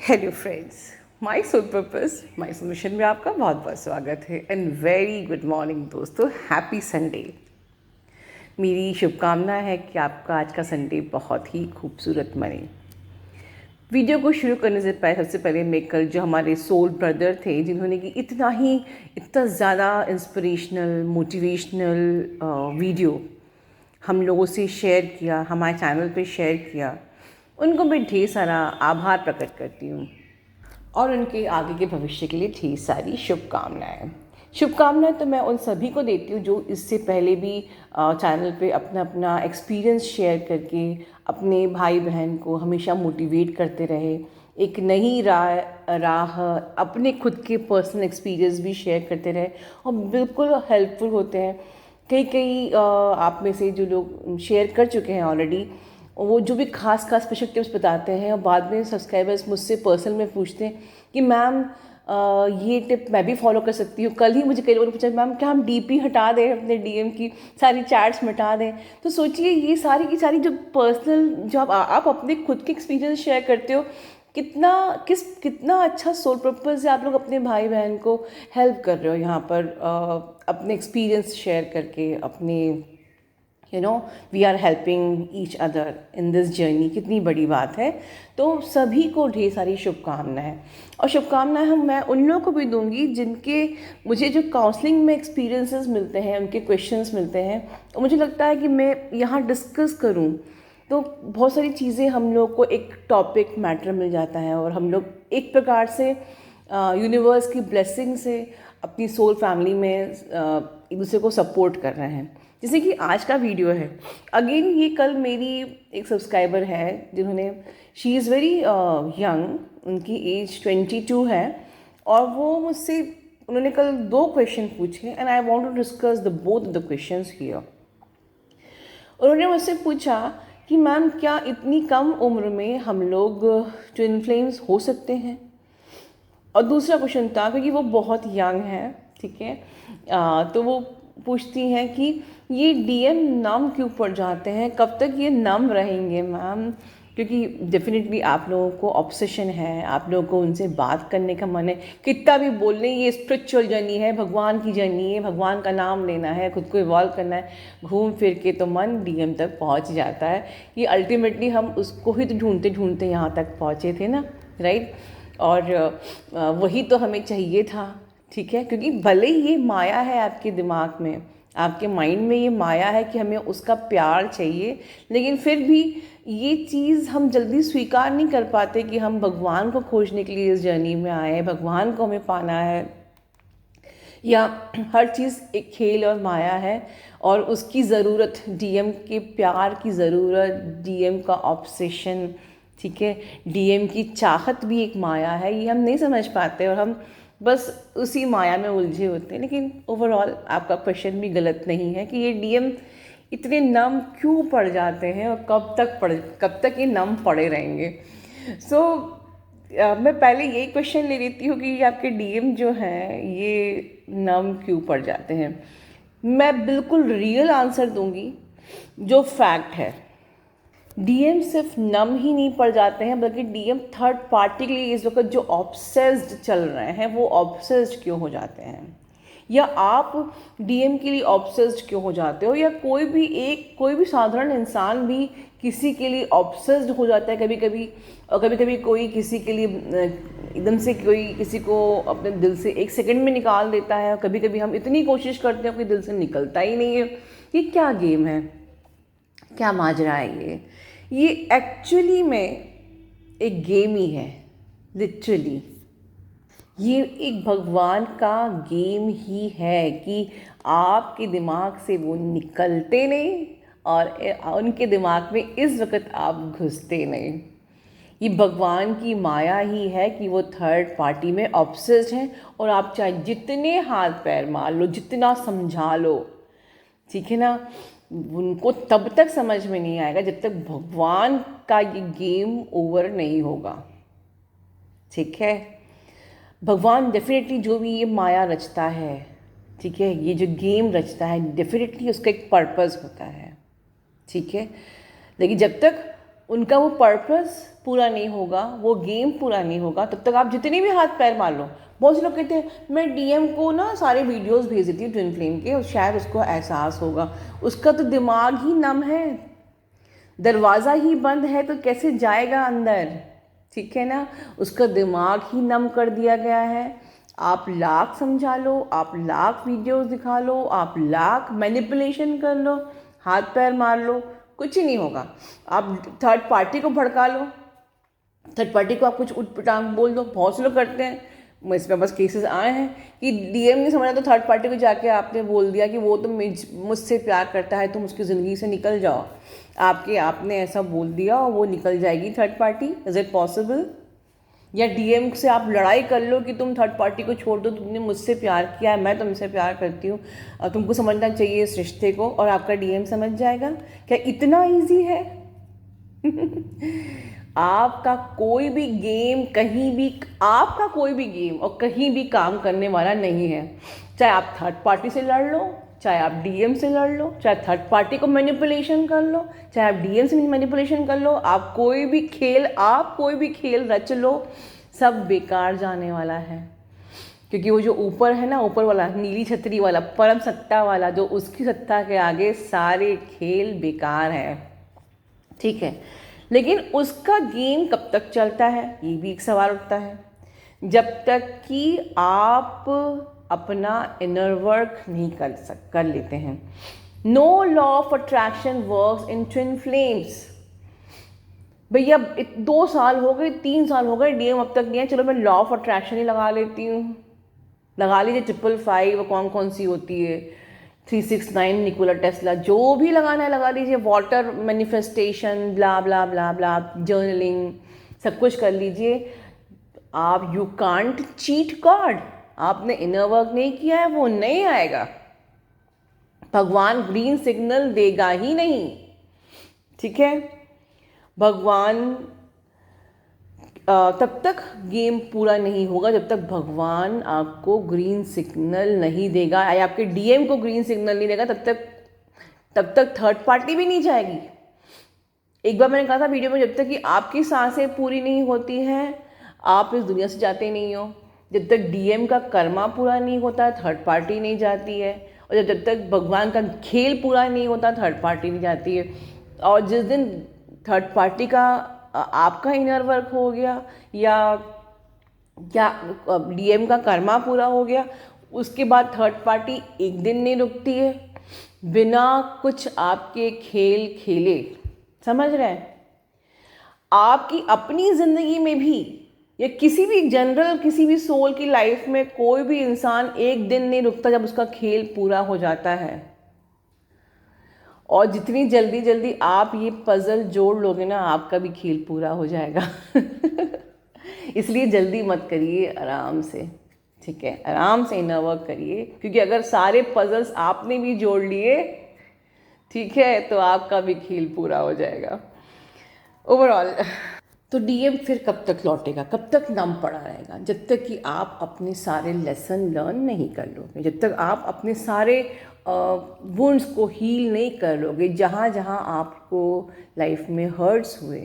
Hello friends, my soul purpose my solution में आपका बहुत बहुत स्वागत है एंड वेरी गुड मॉर्निंग दोस्तों। Happy Sunday. मेरी शुभकामना है कि आपका आज का संडे बहुत ही खूबसूरत बने। वीडियो को शुरू करने से पहले सबसे पहले मैं कल जो हमारे सोल ब्रदर थे जिन्होंने कि इतना ज़्यादा इंस्पिरेशनल मोटिवेशनल वीडियो हम लोगों से शेयर किया, हमारे चैनल पे शेयर किया, उनको मैं ढेर सारा आभार प्रकट करती हूँ और उनके आगे के भविष्य के लिए ढेर सारी शुभकामनाएं तो मैं उन सभी को देती हूँ जो इससे पहले भी चैनल पे अपना अपना एक्सपीरियंस शेयर करके अपने भाई बहन को हमेशा मोटिवेट करते रहे, एक नई राह अपने खुद के पर्सनल एक्सपीरियंस भी शेयर करते रहे और बिल्कुल हेल्पफुल होते हैं। कई आप में से जो लोग शेयर कर चुके हैं ऑलरेडी, वो जो भी खास स्पेशल टिप्स बताते हैं और बाद में सब्सक्राइबर्स मुझसे पर्सनल में पूछते हैं कि मैम ये टिप मैं भी फॉलो कर सकती हूँ। कल ही मुझे कई लोगों ने पूछा मैम क्या हम डीपी हटा दें, अपने डीएम की सारी चैट्स मिटा दें। तो सोचिए ये सारी की सारी जो पर्सनल जो आप अपने खुद के एक्सपीरियंस शेयर करते हो, कितना अच्छा सोल पर्पस से आप लोग अपने भाई बहन को हेल्प कर रहे हो यहाँ पर अपने एक्सपीरियंस शेयर करके, अपने we are helping each other in this journey. कितनी बड़ी बात है। तो सभी को ढेर सारी शुभकामनाएं और शुभकामनाएं मैं उन लोगों को भी दूंगी जिनके मुझे जो काउंसलिंग में एक्सपीरियंसेस मिलते हैं, उनके क्वेश्चंस मिलते हैं और मुझे लगता है कि मैं यहाँ डिस्कस करूँ तो बहुत सारी चीज़ें हम लोग को एक टॉपिक मैटर मिल जाता है और हम लोग एक प्रकार से यूनिवर्स की ब्लेसिंग से अपनी सोल फैमिली में एक दूसरे को सपोर्ट कर रहे हैं। जैसे कि आज का वीडियो है, अगेन ये कल मेरी एक सब्सक्राइबर है जिन्होंने, शी इज़ वेरी यंग, उनकी एज 22 है और वो मुझसे उन्होंने कल 2 क्वेश्चन पूछे and I want to discuss the both the questions here. उन्होंने मुझसे पूछा कि मैम क्या इतनी कम उम्र में हम लोग ट्विन फ्लेम्स हो सकते हैं, और दूसरा क्वेश्चन था क्योंकि वो बहुत यंग है, ठीक है, तो वो पूछती हैं कि ये डीएम नम क्यों पड़ जाते हैं, कब तक ये नम रहेंगे मैम। क्योंकि डेफिनेटली आप लोगों को ऑब्सेशन है, आप लोगों को उनसे बात करने का मन है, कितना भी बोल लें ये स्पिरिचुअल जर्नी है, भगवान की जर्नी है, भगवान का नाम लेना है, खुद को इवॉल्व करना है, घूम फिर के तो मन डीएम तक पहुंच जाता है। ये अल्टीमेटली हम उसको ही तो ढूंढते ढूंढते यहाँ तक पहुँचे थे ना, राइट। और वही तो हमें चाहिए था, ठीक है, क्योंकि भले ही ये माया है आपके दिमाग में, आपके माइंड में ये माया है कि हमें उसका प्यार चाहिए, लेकिन फिर भी ये चीज़ हम जल्दी स्वीकार नहीं कर पाते कि हम भगवान को खोजने के लिए इस जर्नी में आए हैं, भगवान को हमें पाना है, या हर चीज़ एक खेल और माया है और उसकी ज़रूरत, डीएम के प्यार की ज़रूरत, डीएम का ऑब्सेशन, ठीक है, डीएम की चाहत भी एक माया है, ये हम नहीं समझ पाते और हम बस उसी माया में उलझे होते हैं। लेकिन ओवरऑल आपका क्वेश्चन भी गलत नहीं है कि ये डीएम इतने नम क्यों पड़ जाते हैं और कब तक ये नम पड़े रहेंगे। मैं पहले यही क्वेश्चन ले लेती हूँ कि आपके डीएम जो हैं ये नम क्यों पड़ जाते हैं। मैं बिल्कुल रियल आंसर दूंगी जो फैक्ट है। डीएम सिर्फ नम ही नहीं पड़ जाते हैं, बल्कि डीएम थर्ड पार्टी के लिए इस वक्त जो ऑब्सेस्ड चल रहे हैं वो ऑब्सेस्ड क्यों हो जाते हैं, या आप डीएम के लिए ऑब्सेस्ड क्यों हो जाते हो, या कोई भी साधारण इंसान भी किसी के लिए ऑब्सेस्ड हो जाता है कभी कभी। और कभी कभी कोई किसी के लिए एकदम से कोई किसी को अपने दिल से एक सेकंड में निकाल देता है, और कभी कभी हम इतनी कोशिश करते हैं कि दिल से निकलता ही नहीं है। ये क्या गेम है, क्या माजरा है ये एक्चुअली में एक गेम ही है। लिटरली ये एक भगवान का गेम ही है कि आपके दिमाग से वो निकलते नहीं और उनके दिमाग में इस वक्त आप घुसते नहीं। ये भगवान की माया ही है कि वो थर्ड पार्टी में ऑब्सेस्ड हैं और आप चाहे जितने हाथ पैर मार लो, जितना समझा लो, ठीक है ना, उनको तब तक समझ में नहीं आएगा जब तक भगवान का ये गेम ओवर नहीं होगा, ठीक है। भगवान डेफिनेटली जो भी ये माया रचता है, ठीक है, ये जो गेम रचता है, डेफिनेटली उसका एक पर्पस होता है, ठीक है। लेकिन जब तक उनका वो पर्पस पूरा नहीं होगा, वो गेम पूरा नहीं होगा, तब तक आप जितने भी हाथ पैर मार लो। बहुत से लोग कहते हैं मैं डीएम को ना सारे वीडियोस भेज देती हूँ ट्विन फ्लेम के, और शायद उसको एहसास होगा। उसका तो दिमाग ही नम है, दरवाज़ा ही बंद है तो कैसे जाएगा अंदर, ठीक है ना। उसका दिमाग ही नम कर दिया गया है। आप लाख समझा लो, आप लाख वीडियोस दिखा लो, आप लाख मैनिपुलेशन कर लो, हाथ पैर मार लो, कुछ ही नहीं होगा। आप थर्ड पार्टी को भड़का लो, थर्ड पार्टी को आप कुछ उटपटांग बोल दो। बहुत से लोग करते हैं, इसमें बस केसेस आए हैं कि डीएम नहीं समझा तो थर्ड पार्टी को जाके आपने बोल दिया कि वो तो मुझसे प्यार करता है, तुम उसकी ज़िंदगी से निकल जाओ। आपने ऐसा बोल दिया और वो निकल जाएगी third party. Is it possible? या डीएम से आप लड़ाई कर लो कि तुम थर्ड पार्टी को छोड़ दो, तुमने मुझसे प्यार किया है, मैं तुमसे प्यार करती हूँ, तुमको समझना चाहिए इस रिश्ते को, और आपका डीएम समझ जाएगा? क्या इतना ईजी है? आपका कोई भी गेम कहीं भी, आपका कोई भी गेम और कहीं भी काम करने वाला नहीं है। चाहे आप थर्ड पार्टी से लड़ लो, चाहे आप डीएम से लड़ लो, चाहे थर्ड पार्टी को मैनिपुलेशन कर लो, चाहे आप डीएम से मैनिपुलेशन कर लो, आप कोई भी खेल रच लो, सब बेकार जाने वाला है। क्योंकि वो जो ऊपर है ना, ऊपर वाला नीली छतरी वाला परम सत्ता वाला, जो उसकी सत्ता के आगे सारे खेल बेकार है, ठीक है। लेकिन उसका गेम कब तक चलता है, ये भी एक सवाल उठता है। जब तक कि आप अपना इनर वर्क नहीं कर लेते हैं। No law of attraction works in twin flames. भैया 2 साल हो गए, 3 साल हो गए, डीएम अब तक नहीं है, चलो मैं लॉ ऑफ अट्रैक्शन ही लगा लेती हूँ। लगा लीजिए 555, कौन कौन सी होती है, 369, निकोला टेस्ला, जो भी लगाना है लगा लीजिए, वाटर मैनिफेस्टेशन, ब्ला ब्ला ब्ला ब्ला, जर्नलिंग, सब कुछ कर लीजिए। आप यू कांट चीट गॉड। आपने इनर वर्क नहीं किया है, वो नहीं आएगा। भगवान ग्रीन सिग्नल देगा ही नहीं, ठीक है। भगवान तब तक गेम पूरा नहीं होगा जब तक भगवान आपको ग्रीन सिग्नल नहीं देगा, या आपके डीएम को ग्रीन सिग्नल नहीं देगा, तब तक थर्ड पार्टी भी नहीं जाएगी। एक बार मैंने कहा था वीडियो में, जब तक कि आपकी सांसें पूरी नहीं होती हैं, आप इस दुनिया से जाते नहीं हो। जब तक डीएम का कर्मा पूरा नहीं होता, थर्ड पार्टी नहीं जाती है। और जब तक भगवान का खेल पूरा नहीं होता, थर्ड पार्टी नहीं जाती है। और जिस दिन थर्ड पार्टी का आपका इनर वर्क हो गया, या डीएम का कर्मा पूरा हो गया, उसके बाद थर्ड पार्टी एक दिन नहीं रुकती है बिना कुछ आपके खेल खेले। समझ रहे हैं? आपकी अपनी ज़िंदगी में भी, या किसी भी सोल की लाइफ में, कोई भी इंसान एक दिन नहीं रुकता जब उसका खेल पूरा हो जाता है। और जितनी जल्दी आप ये पज़ल जोड़ लोगे ना, आपका भी खेल पूरा हो जाएगा। इसलिए जल्दी मत करिए, आराम से, ठीक है। आराम से इनर वर्क करिए, क्योंकि अगर सारे पज़ल्स आपने भी जोड़ लिए, ठीक है, तो आपका भी खेल पूरा हो जाएगा ओवरऑल। तो डीएम फिर कब तक लौटेगा, कब तक नम पड़ा रहेगा? जब तक कि आप अपने सारे लेसन लर्न नहीं कर लोगे, जब तक आप अपने सारे वुंड्स को हील नहीं कर लोगे। जहाँ जहाँ आपको लाइफ में हर्ट्स हुए,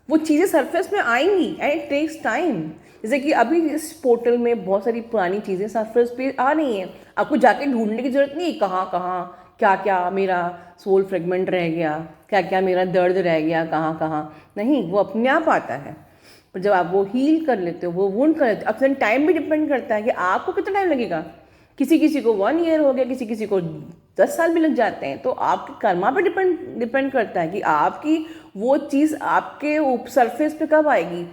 वो चीज़ें सरफेस में आएंगी, एंड इट टेक्स टाइम। जैसे कि अभी इस पोर्टल में बहुत सारी पुरानी चीज़ें सरफेस पे आ रही हैं, आपको जाके ढूंढने की ज़रूरत नहीं, कहाँ क्या क्या मेरा सोल फ्रेगमेंट रह गया, क्या क्या मेरा दर्द रह गया, कहाँ नहीं, वो अपने आप आता है। पर जब आप वो हील कर लेते हो, वो वुंड कर लेते हो, अपना टाइम भी डिपेंड करता है कि आपको कितना टाइम लगेगा। किसी को 1 ईयर हो गया, किसी को 10 साल भी लग जाते हैं। तो आपके कर्मा पे डिपेंड करता है कि आपकी वो चीज़ आपके सरफेस पे कब आएगी।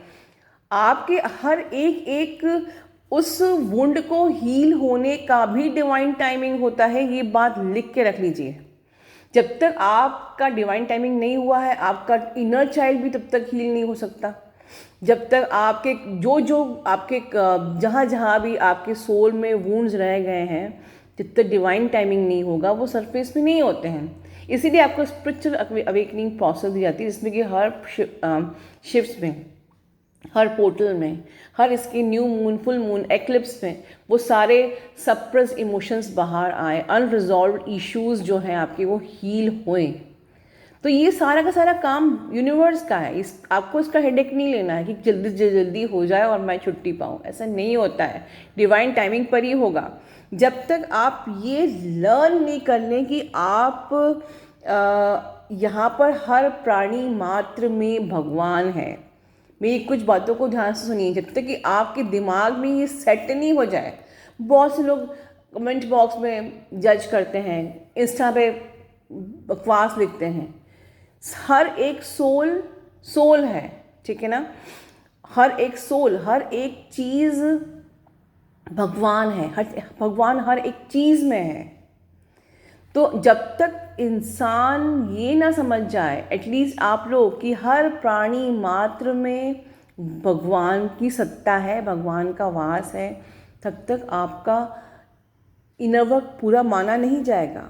आपके हर एक उस वुंड को हील होने का भी डिवाइन टाइमिंग होता है, ये बात लिख के रख लीजिए। जब तक आपका डिवाइन टाइमिंग नहीं हुआ है, आपका इनर चाइल्ड भी तब तक हील नहीं हो सकता। जब तक आपके जो आपके जहाँ जहाँ भी आपके सोल में वुंड्स रह गए हैं, जब तक डिवाइन टाइमिंग नहीं होगा, वो सरफेस में नहीं होते हैं। इसीलिए आपको स्पिरिचुअल अवेकनिंग प्रोसेस दी जाती है, जिसमें कि हर शिफ्ट्स में, हर पोर्टल में, हर इसके new moon, full moon, eclipse में वो सारे सप्रेस इमोशंस बाहर आए, अनरिजॉल्व्ड इश्यूज़ जो हैं आपके, वो हील होएं। तो ये सारा का सारा काम यूनिवर्स का है, इस आपको इसका हेडेक नहीं लेना है कि जल्दी से जल्दी हो जाए और मैं छुट्टी पाऊँ, ऐसा नहीं होता है। डिवाइन टाइमिंग पर ही होगा। जब तक आप ये लर्न नहीं कर लें कि आप यहाँ पर हर प्राणी मात्र में भगवान है। मेरी कुछ बातों को ध्यान से सुनिए, जब तक कि आपके दिमाग में ये सेट नहीं हो जाए। बहुत से लोग कमेंट बॉक्स में जज करते हैं, इंस्टा पे बकवास लिखते हैं। हर एक सोल है, ठीक है ना। हर एक सोल, हर एक चीज़ भगवान है, भगवान हर एक चीज़ में है। तो जब तक इंसान ये ना समझ जाए, एटलीस्ट आप लोग, कि हर प्राणी मात्र में भगवान की सत्ता है, भगवान का वास है, तब तक आपका इनर वर्क पूरा माना नहीं जाएगा।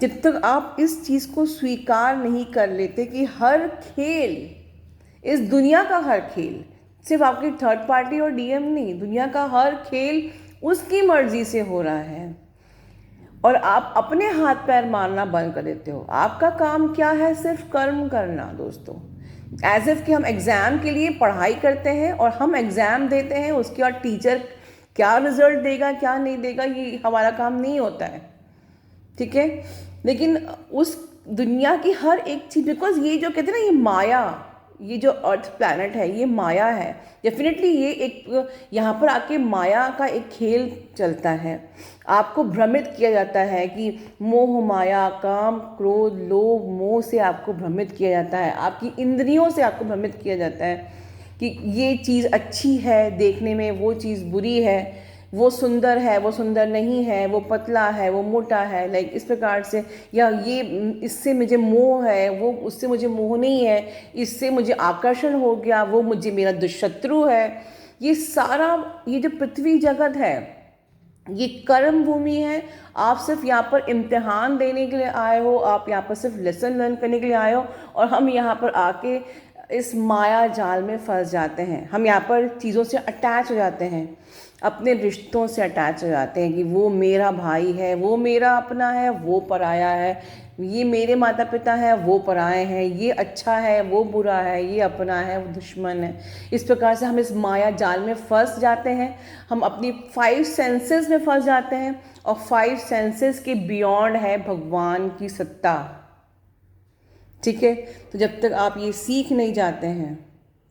जब तक आप इस चीज़ को स्वीकार नहीं कर लेते कि हर खेल, इस दुनिया का हर खेल, सिर्फ आपकी थर्ड पार्टी और डीएम नहीं, दुनिया का हर खेल उसकी मर्जी से हो रहा है और आप अपने हाथ पैर मारना बंद कर देते हो। आपका काम क्या है? सिर्फ कर्म करना दोस्तों। एज इफ कि हम एग्ज़ाम के लिए पढ़ाई करते हैं और हम एग्ज़ाम देते हैं, उसके बाद टीचर क्या रिजल्ट देगा क्या नहीं देगा ये हमारा काम नहीं होता है, ठीक है। लेकिन उस दुनिया की हर एक चीज़, बिकॉज ये जो कहते हैं ना, ये माया, ये जो अर्थ प्लैनेट है ये माया है। डेफिनेटली ये एक यहाँ पर आके माया का एक खेल चलता है। आपको भ्रमित किया जाता है कि मोह माया, काम क्रोध लोभ मोह से आपको भ्रमित किया जाता है, आपकी इंद्रियों से आपको भ्रमित किया जाता है कि ये चीज़ अच्छी है देखने में, वो चीज़ बुरी है, वो सुंदर है, वो सुंदर नहीं है, वो पतला है, वो मोटा है, लाइक इस प्रकार से, या ये इससे मुझे मोह है, वो उससे मुझे मोह नहीं है, इससे मुझे आकर्षण हो गया, वो मुझे मेरा दुष्शत्रु है। ये सारा, ये जो पृथ्वी जगत है ये कर्म भूमि है। आप सिर्फ यहाँ पर इम्तिहान देने के लिए आए हो, आप यहाँ पर सिर्फ लेसन लर्न करने के लिए आए हो, और हम यहाँ पर आके इस माया जाल में फंस जाते हैं। हम यहाँ पर चीज़ों से अटैच हो जाते हैं, अपने रिश्तों से अटैच हो जाते हैं कि वो मेरा भाई है, वो मेरा अपना है, वो पराया है, ये मेरे माता पिता है, वो पराए हैं, ये अच्छा है, वो बुरा है, ये अपना है, वो दुश्मन है। इस प्रकार से हम इस माया जाल में फंस जाते हैं। हम अपनी 5 सेंसेस में फंस जाते हैं, और 5 सेंसेस के बियॉन्ड है भगवान की सत्ता, ठीक है। तो जब तक आप ये सीख नहीं जाते हैं,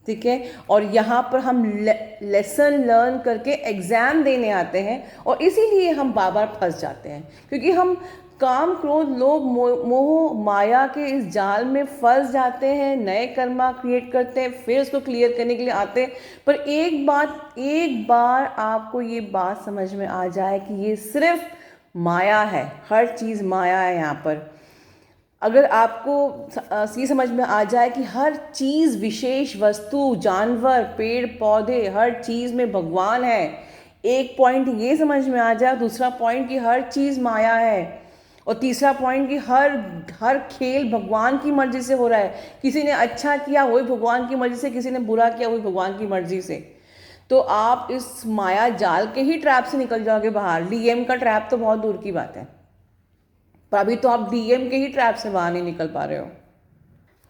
ठीक है, और यहाँ पर हम लेसन लर्न करके एग्ज़ाम देने आते हैं, और इसीलिए हम बार बार फंस जाते हैं, क्योंकि हम काम क्रोध लोभ मोह माया के इस जाल में फंस जाते हैं। नए कर्मा क्रिएट करते हैं, फिर उसको क्लियर करने के लिए आते हैं। पर एक बार आपको ये बात समझ में आ जाए कि ये सिर्फ माया है, हर चीज़ माया है यहाँ पर। अगर आपको ये समझ में आ जाए कि हर चीज़, विशेष वस्तु, जानवर, पेड़ पौधे, हर चीज़ में भगवान है, एक पॉइंट ये समझ में आ जाए, दूसरा पॉइंट कि हर चीज़ माया है, और तीसरा पॉइंट कि हर खेल भगवान की मर्ज़ी से हो रहा है। किसी ने अच्छा किया वही भगवान की मर्ज़ी से, किसी ने बुरा किया वही भगवान की मर्ज़ी से। तो आप इस माया जाल के ही ट्रैप से निकल जाओगे बाहर। डीएम का ट्रैप तो बहुत दूर की बात है, पर अभी तो आप डीएम के ही ट्रैप से बाहर नहीं निकल पा रहे हो,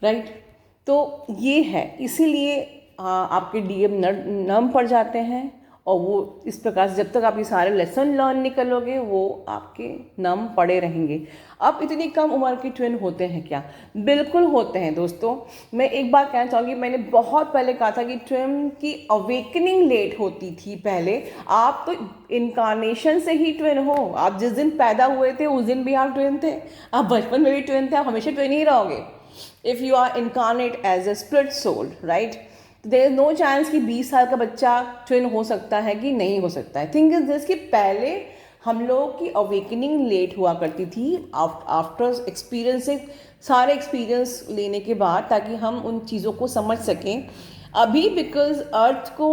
राइट। तो ये है, इसीलिए आपके डीएम नम पड़ जाते हैं, और वो इस प्रकार से जब तक आप ये सारे लेसन लर्न नहीं कर लोगे, वो आपके नम पड़े रहेंगे। अब इतनी कम उम्र के ट्विन होते हैं क्या? बिल्कुल होते हैं दोस्तों। मैं एक बात कहना चाहूँगी, मैंने बहुत पहले कहा था कि ट्विन की अवेकनिंग लेट होती थी पहले। आप तो इनकारनेशन से ही ट्विन हो। आप जिस दिन पैदा हुए थे उस दिन भी आप ट्विन थे, आप बचपन में भी ट्विन थे, आप हमेशा ट्विन ही रहोगे if you are incarnate as a split soul, right. There is no chance कि 20 साल का बच्चा ट्विन हो सकता है कि नहीं हो सकता है। थिंक इज दिस कि पहले हम लोगों की अवेकनिंग लेट हुआ करती थी आफ्टर एक्सपीरियंसिंग, सारे एक्सपीरियंस लेने के बाद, ताकि हम उन चीज़ों को समझ सकें। अभी बिकॉज अर्थ को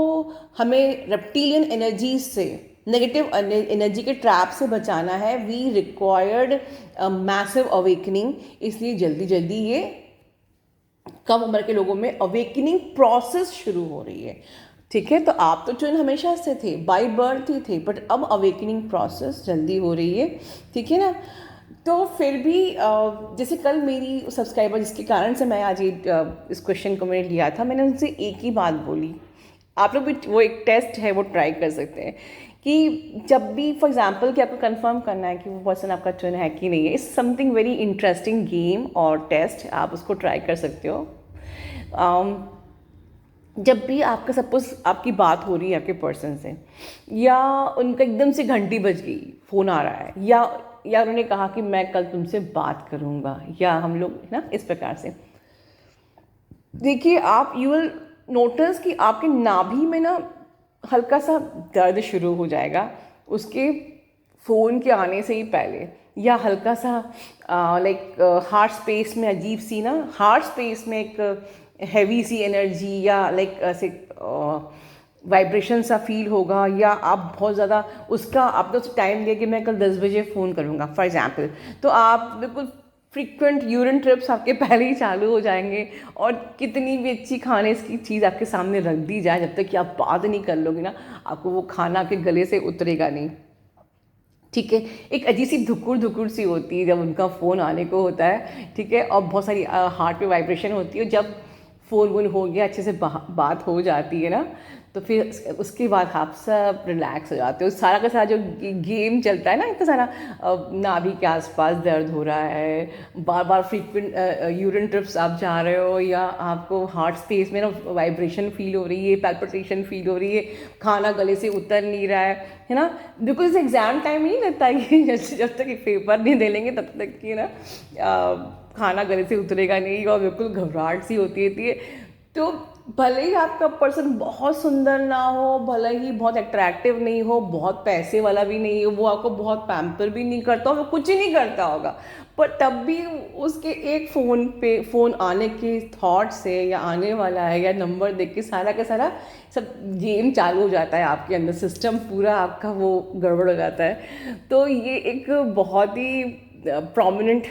हमें रेप्टिलियन एनर्जी से, नेगेटिव एनर्जी के ट्रैप से बचाना है, वी रिक्वायर्ड मैसिव अवेकनिंग। इसलिए जल्दी जल्दी ये कम उम्र के लोगों में अवेकनिंग प्रोसेस शुरू हो रही है, ठीक है। तो आप तो ट्विन हमेशा से थे, बाय बर्थ ही थे, बट अब अवेकनिंग प्रोसेस जल्दी हो रही है, ठीक है ना। तो फिर भी जैसे कल मेरी सब्सक्राइबर जिसके कारण से मैं आज ये इस क्वेश्चन को मैंने लिया था, मैंने उनसे एक ही बात बोली। आप लोग भी वो एक टेस्ट है वो ट्राई कर सकते हैं कि जब भी फॉर एग्जांपल कि आपको कंफर्म करना है कि वो पर्सन आपका चुन है कि नहीं है, it's something very interesting game और टेस्ट, आप उसको ट्राई कर सकते हो। जब भी आपका सपोज आपकी बात हो रही है आपके पर्सन से, या उनका एकदम से घंटी बज गई, फ़ोन आ रहा है, या उन्होंने कहा कि मैं कल तुमसे बात करूँगा, या हम लोग ना इस प्रकार से, देखिए आप यू विल नोटिस कि आपके नाभि में ना हल्का सा दर्द शुरू हो जाएगा उसके फ़ोन के आने से ही पहले, या हल्का सा लाइक हार्ट स्पेस में अजीब सी ना, हार्ट स्पेस में एक हैवी सी एनर्जी, या लाइक ऐसे वाइब्रेशन सा फील होगा, या आप बहुत ज़्यादा उसका आपने उसे टाइम दिया कि मैं कल 10 बजे फ़ोन करूँगा फॉर एग्जांपल, तो आप बिल्कुल फ्रीक्वेंट यूरिन ट्रिप्स आपके पहले ही चालू हो जाएंगे, और कितनी भी अच्छी खाने की चीज़ आपके सामने रख दी जाए, जब तक कि आप बात नहीं कर लोगे ना, आपको वो खाना के गले से उतरेगा नहीं। ठीक है, एक अजीब सी धुकुर धुकुर सी होती है जब उनका फ़ोन आने को होता है, ठीक है, और बहुत सारी हार्ट पे वाइब्रेशन होती है। जब फ़ोन वोन हो गया, अच्छे से बात हो जाती है ना, तो फिर उसके बाद आप सब रिलैक्स हो जाते हो। सारा का सारा जो गेम चलता है ना, इतना सारा नाभि के आसपास दर्द हो रहा है, बार बार फ्रीक्वेंट यूरिन ट्रिप्स आप जा रहे हो, या आपको हार्ट स्पेस में ना वाइब्रेशन फील हो रही है, पैल्पिटेशन फील हो रही है, खाना गले से उतर नहीं रहा है ना, बिकॉज एग्ज़ाम टाइम नहीं लगता है कि जब तक पेपर नहीं दे लेंगे तब तक कि ना खाना गले से उतरेगा नहीं, और बिल्कुल घबराहट सी होती रहती है। तो भले ही आपका पर्सन बहुत सुंदर ना हो, भले ही बहुत अट्रैक्टिव नहीं हो, बहुत पैसे वाला भी नहीं हो, वो आपको बहुत पैम्पर भी नहीं करता हो, वो कुछ ही नहीं करता होगा, पर तब भी उसके एक फ़ोन आने के थॉट से, या आने वाला है, या नंबर देख के सारा का सारा सब गेम चालू हो जाता है आपके अंदर, सिस्टम पूरा आपका वो गड़बड़ हो जाता है। तो ये एक बहुत ही प्रोमिनेंट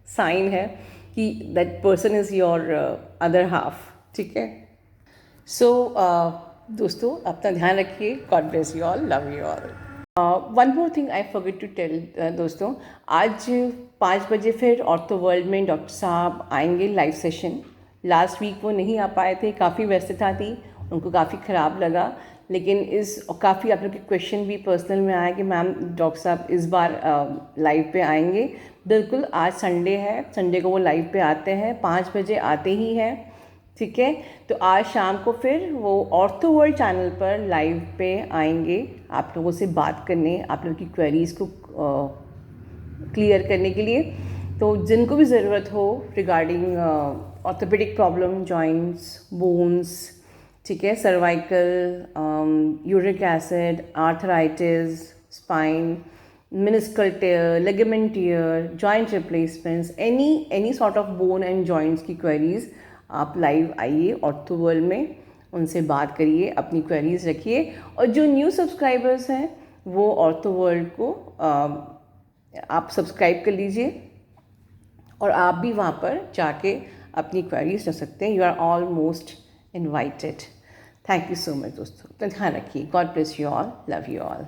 साइन है कि that person is your other half. ठीक है, सो दोस्तों अपना ध्यान रखिए, God bless you all, love you all. One more thing I forget to tell दोस्तों, आज 5 बजे फिर ऑर्थो वर्ल्ड में डॉक्टर साहब आएंगे लाइव सेशन। लास्ट वीक वो नहीं आ पाए थे, काफ़ी व्यस्तता थी, उनको काफ़ी ख़राब लगा, लेकिन काफ़ी आप लोग के क्वेश्चन भी पर्सनल में आया कि मैम डॉक्टर साहब इस बार लाइव पे आएंगे। बिल्कुल, आज संडे है, संडे को वो लाइव पे आते हैं, 5 बजे आते ही हैं। ठीक है, तो आज शाम को फिर वो ऑर्थो वर्ल्ड चैनल पर लाइव पे आएंगे आप लोगों से बात करने, आप लोगों की क्वेरीज़ को क्लियर करने के लिए। तो जिनको भी ज़रूरत हो regarding orthopaedic problem, joints, bones, ठीक है, cervical, uric acid, arthritis, spine, meniscal tear, ligament tear, joint replacements, any sort of bone and joints की क्वेरीज़, आप लाइव आइए ऑर्थो वर्ल्ड में, उनसे बात करिए, अपनी क्वेरीज रखिए। और जो न्यू सब्सक्राइबर्स हैं वो ऑर्थो वर्ल्ड को आप सब्सक्राइब कर लीजिए, और आप भी वहाँ पर जाके अपनी क्वेरीज रख सकते हैं। You are almost invited. Thank you so much दोस्तों, तो ध्यान रखिए, God bless you all, love you all.